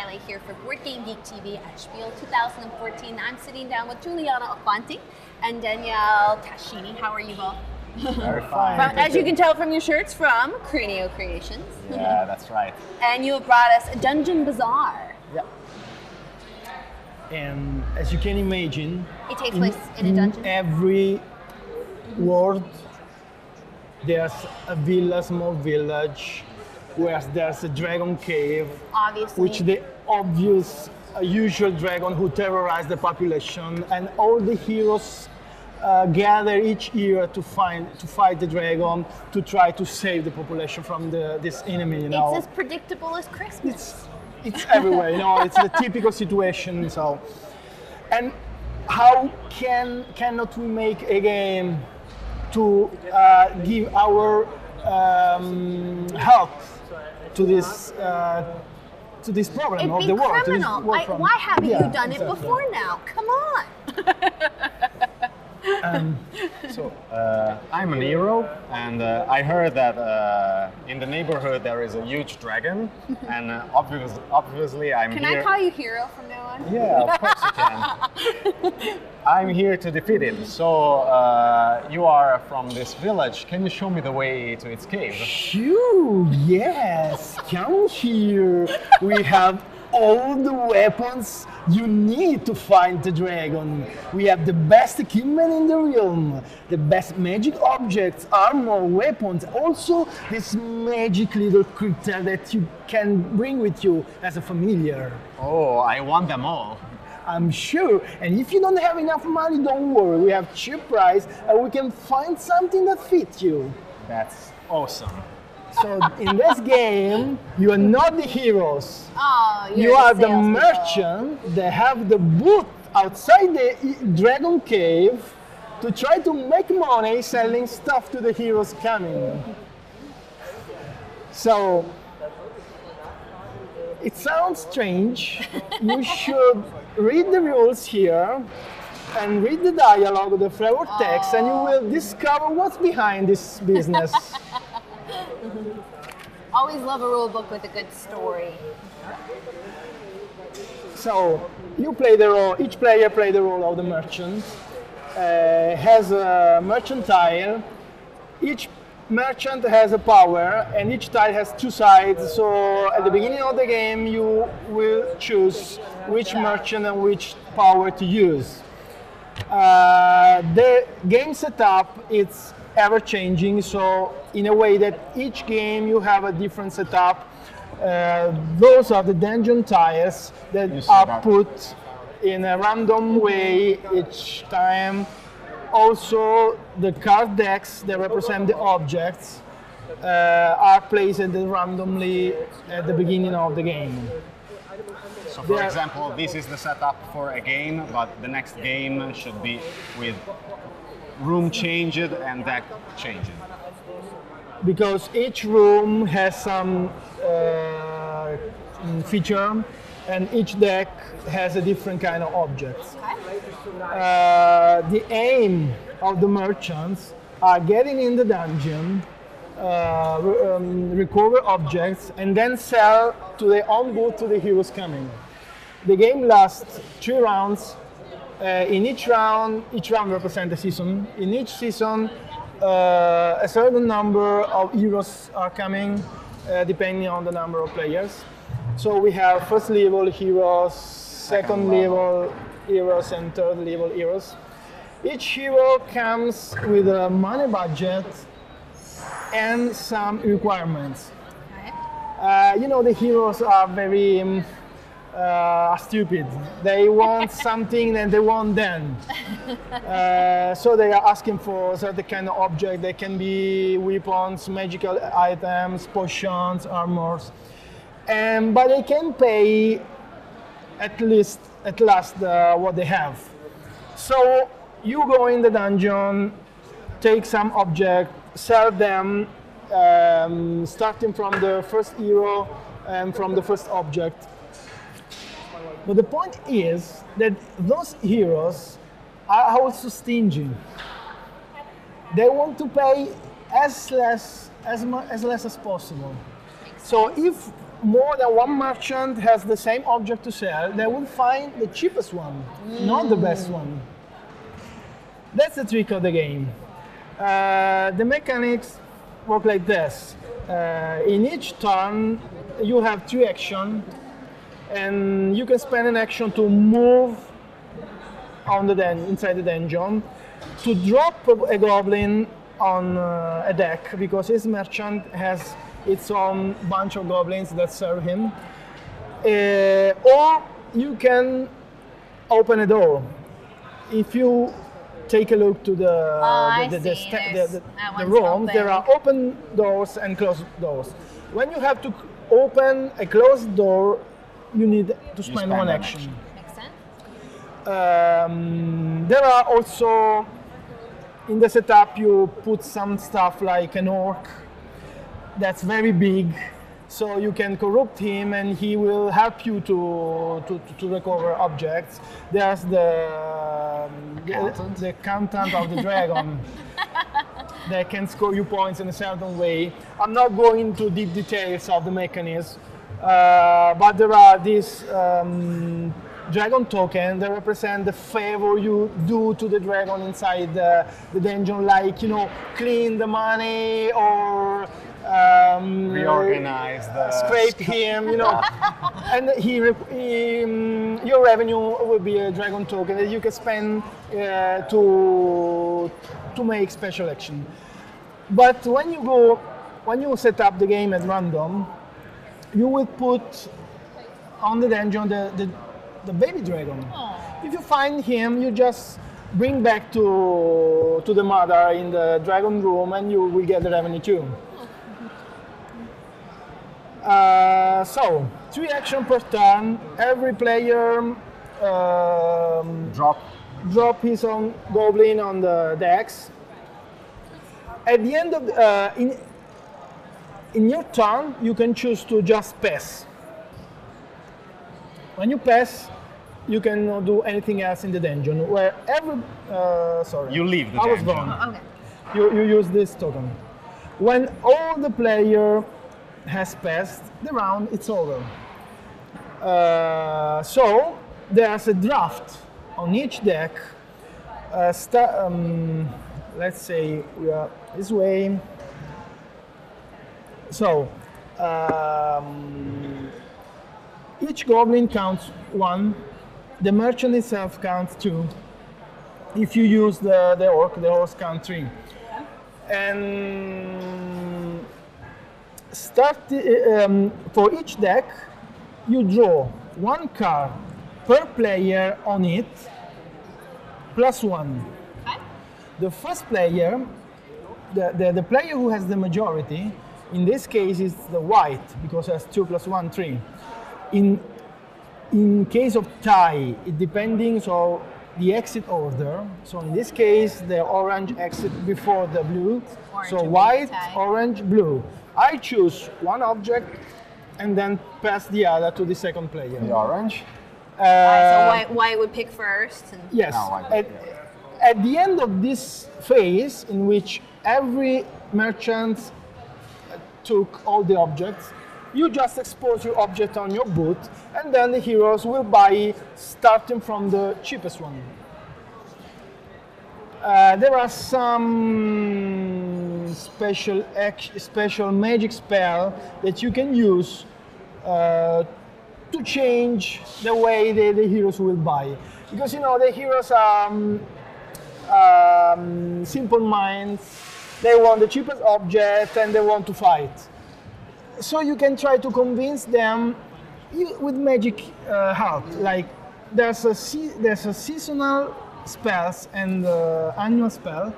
Riley here for Board Game Geek TV at Spiel 2014. I'm sitting down with Juliana Alfanti and Danielle Tascini. How are you both? Very fine. As you can tell from your shirts, from Cranio Creations. Yeah, that's right. And you have brought us Dungeon Bazar. Yeah. And as you can imagine, It takes place in a dungeon. Every world, there's a village, small village, where there's a dragon cave, Obviously. which the obvious, usual dragon who terrorize the population, and all the heroes gather each year to fight the dragon, to try to save the population from this enemy. You know, It's as predictable as Christmas. it's everywhere. You know, it's the typical situation. So, and how cannot we make a game to give our help to this problem It'd of be the world? to this criminal. world problem? Why haven't Yeah, you done it exactly. before now? Come on. I'm an hero, and I heard that in the neighborhood there is a huge dragon, and obviously I'm Can here. I call you Hero from now on? Yeah, of course you can. I'm here to defeat it. So you are from this village. Can you show me the way to its cave? Phew, yes, come here. We have all the weapons you need to fight the dragon. We have the best equipment in the realm, the best magic objects, armor, weapons, also this magic little creature that you can bring with you as a familiar. Oh, I want them all. I'm sure. And if you don't have enough money, don't worry. We have cheap price and we can find something that fits you. That's awesome. So in this game, you are not the heroes. Oh, You are the salespeople. merchant that have the booth outside the dragon cave to try to make money selling stuff to the heroes coming. So it sounds strange. You should read the rules here and read the dialogue, the flavor text, and you will discover what's behind this business. Always love a rule book with a good story. So you play the role. Each player plays the role of the merchant. Has a merchant tile. Each merchant has a power, and each tile has two sides. So at the beginning of the game, you will choose which merchant and which power to use. The game setup it's ever changing. So in a way that each game you have a different setup. Those are the dungeon tiles that are put in a random way each time. Also, the card decks that represent the objects are placed randomly at the beginning of the game. So for example, this is the setup for a game, but the next game should be with room changed and deck changed. Because each room has some feature, and each deck has a different kind of objects. The aim of the merchants are getting in the dungeon, recover objects, and then sell to their own booth to the heroes coming. The game lasts 3 rounds. In each round represents a season. In each season, a certain number of heroes are coming, depending on the number of players. So we have first level heroes, second level heroes, and third level heroes. Each hero comes with a money budget and some requirements. You know, the heroes are very stupid. They want something and they want then. So they are asking for certain kind of object. They can be weapons, magical items, potions, armors. But they can pay at last what they have. So you go in the dungeon, take some object, sell them, starting from the first hero and from the first object. But the point is that those heroes are also stingy. They want to pay as less as possible. So if more than one merchant has the same object to sell, they will find the cheapest one, not the best one. That's the trick of the game. The mechanics work like this. In each turn, you have 3 actions, and you can spend an action to move on the inside the dungeon, to drop a goblin on a deck, because his merchant has its own bunch of goblins that serve him. Or you can open a door. If you take a look to the room, there are open doors and closed doors. When you have to open a closed door, you need to spend one action. Makes sense. There are also, in the setup, you put some stuff like an orc that's very big, so you can corrupt him and he will help you to recover objects. There's the accountant of the dragon that can score you points in a certain way. I'm not going into deep details of the mechanism, but there are these dragon tokens that represent the favor you do to the dragon inside the dungeon, like, you know, clean the money or reorganize the scrape him, you know, and your revenue will be a dragon token that you can spend to make special action. But when you set up the game at random, you will put on the dungeon the baby dragon. Aww. If you find him, you just bring back to the mother in the dragon room, and you will get the revenue too. So 3 actions per turn. Every player drop his own goblin on the decks. At the end of in your turn, you can choose to just pass. When you pass, you cannot do anything else in the dungeon. Where you leave the I was dungeon. gone. Okay. You use this token. When all the player has passed the round, it's over. So there's a draft on each deck. Let's say we are this way. So each goblin counts 1. The merchant itself counts 2. If you use the orc counts 3. And for each deck, you draw 1 card per player on it, plus 1. Okay. The first player, the player who has the majority, in this case is the white, because it has 2 plus 1, 3. In case of tie, it depending on the exit order. So in this case, the orange exit before the blue. Orange So and white, tie. orange, blue. I choose one object and then pass the other to the second player. The orange. So white would pick first. And Yes. No, white. At the end of this phase, in which every merchant took all the objects, you just expose your object on your booth, and then the heroes will buy starting from the cheapest one. There are some special magic spell that you can use to change the way the heroes will buy. Because, you know, the heroes are simple minds. They want the cheapest object and they want to fight. So you can try to convince them with magic help. Like there's a seasonal spells and annual spell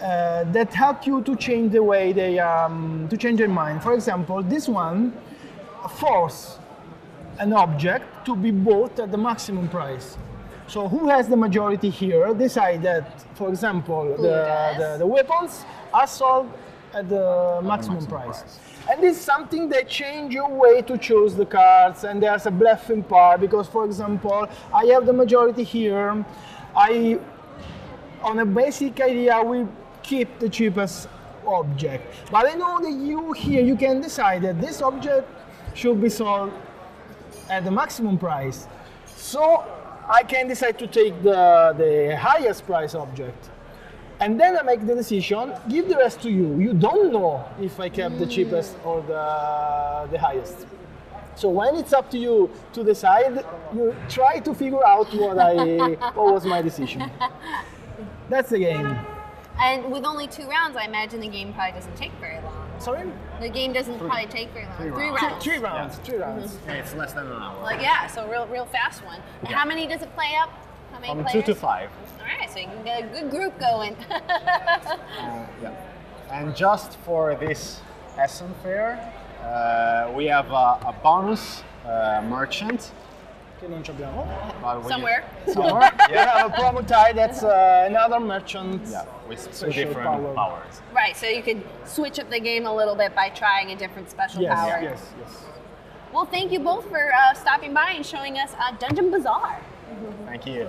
that help you to change the way they to change their mind. For example, this one force an object to be bought at the maximum price. So who has the majority here decide that, for example, the weapons are sold at the maximum price. And this is something that change your way to choose the cards, and there's a bluffing part because, for example, I have the majority here. On a basic idea, we keep the cheapest object. But I know that you here, you can decide that this object should be sold at the maximum price. So I can decide to take the highest price object. And then I make the decision, give the rest to you. You don't know if I kept the cheapest or the highest. So when it's up to you to decide, you try to figure out what was my decision. That's the game. And with only 2 rounds, I imagine the game probably doesn't take very long. Sorry? The game doesn't probably take very long. 3 rounds. Three rounds. Yeah. 3 rounds. Yeah, it's less than an hour. Like, yeah, so real fast one. And how many does it play up? How many From players? 2 to 5. All right, so you can get a good group going. Yeah. And just for this Essen fair, we have a bonus merchant. Che non ci abbiamo. Somewhere. Somewhere? We have a promo tie that's another merchant. Yeah, with 2 Special different power. powers. Right, so you could switch up the game a little bit by trying a different special power. Yes. Well, thank you both for stopping by and showing us Dungeon Bazaar. Thank you.